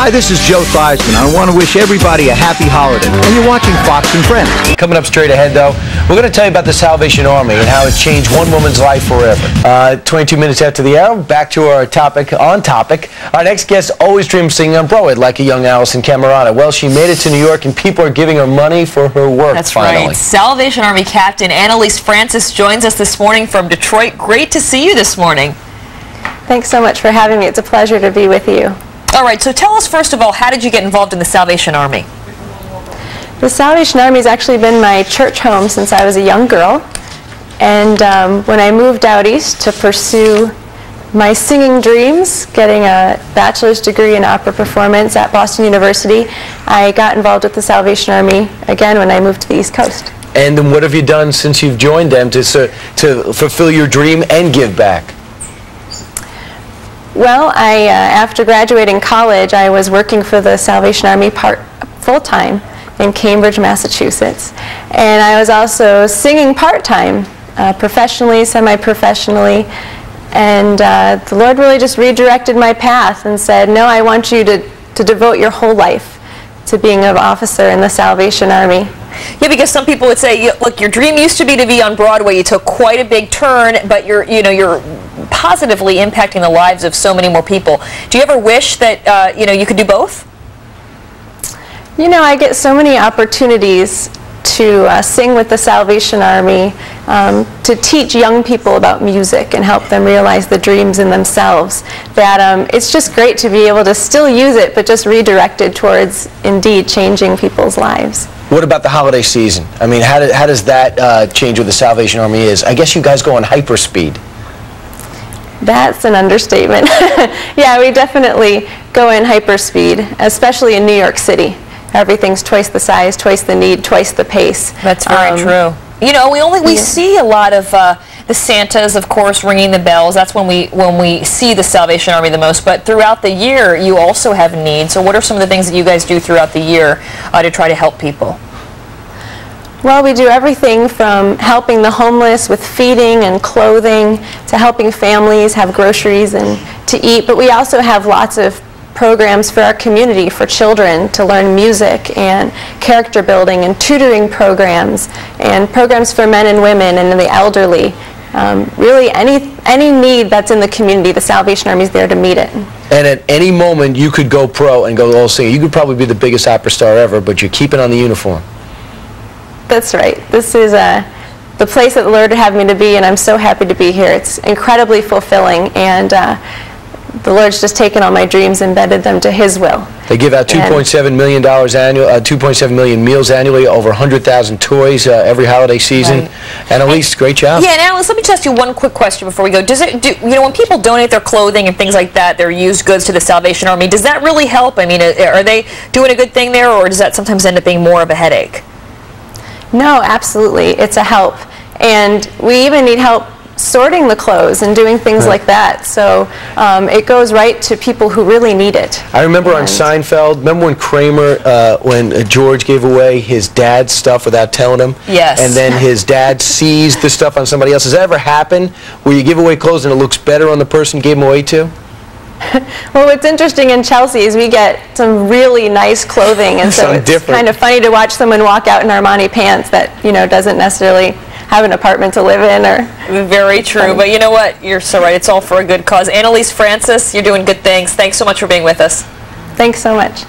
Hi, this is Joe Theismann. I want to wish everybody a happy holiday. And you're watching Fox and Friends. Coming up straight ahead, though, we're going to tell you about the Salvation Army and how it changed one woman's life forever. 22 minutes after the hour, back to our topic, on topic. Our next guest always dreamed singing on Broadway, like a young Allison Camerata. Well, she made it to New York, and people are giving her money for her work. That's finally. right. Salvation Army Captain Annalise Fox joins us this morning from Detroit. Great to see you this morning. Thanks so much for having me. It's a pleasure to be with you. All right, so tell us first of all, how did you get involved in the Salvation Army? The Salvation Army has actually been my church home since I was a young girl. And when I moved out east to pursue my singing dreams, getting a bachelor's degree in opera performance at Boston University, I got involved with the Salvation Army again when I moved to the East Coast. And then what have you done since you've joined them to fulfill your dream and give back? Well, after graduating college, I was working for the Salvation Army full-time in Cambridge, Massachusetts. And I was also singing part-time, professionally, semi-professionally. And the Lord really just redirected my path and said, no, I want you to devote your whole life to being an officer in the Salvation Army. Yeah, because some people would say, look, your dream used to be on Broadway. You took quite a big turn, but you're positively impacting the lives of so many more people. Do you ever wish that you could do both? You know, I get so many opportunities to sing with the Salvation Army, to teach young people about music and help them realize the dreams in themselves, that it's just great to be able to still use it, but just redirect it towards indeed changing people's lives. What about the holiday season? I mean, how does that change what the Salvation Army is? I guess you guys go on hyperspeed. That's an understatement. Yeah, we definitely go in hyperspeed, especially in New York City. Everything's twice the size, twice the need, twice the pace. That's very true. You know, we see a lot of the Santas, of course, ringing the bells. That's when we see the Salvation Army the most. But throughout the year, you also have needs. So what are some of the things that you guys do throughout the year to try to help people? Well, we do everything from helping the homeless with feeding and clothing to helping families have groceries and to eat. But we also have lots of programs for our community for children to learn music and character building and tutoring programs and programs for men and women and the elderly. Really any need that's in the community, the Salvation Army is there to meet it. And at any moment you could go pro and go all singing. You could probably be the biggest opera star ever, but you're keeping on the uniform. That's right. This is the place that the Lord would have me to be, and I'm so happy to be here. It's incredibly fulfilling, and the Lord's just taken all my dreams and embedded them to His will. They give out $2.7 million annual, 2.7 million meals annually, over 100,000 toys every holiday season. Right. Annalise, great job. Yeah, and Annalise, let me just ask you one quick question before we go. When people donate their clothing and things like that, their used goods to the Salvation Army, does that really help? I mean, are they doing a good thing there, or does that sometimes end up being more of a headache? No, absolutely. It's a help. And we even need help sorting the clothes and doing things like that. So it goes right to people who really need it. I remember on Seinfeld, remember when Kramer, when George gave away his dad's stuff without telling him? Yes. And then his dad sees the stuff on somebody else. Does that ever happen where you give away clothes and it looks better on the person you gave them away to? Well, what's interesting in Chelsea is we get some really nice clothing, and so it's kind of funny to watch someone walk out in Armani pants that, doesn't necessarily have an apartment to live in. Or very true, but you know what? You're so right. It's all for a good cause. Annalise Fox, you're doing good things. Thanks so much for being with us. Thanks so much.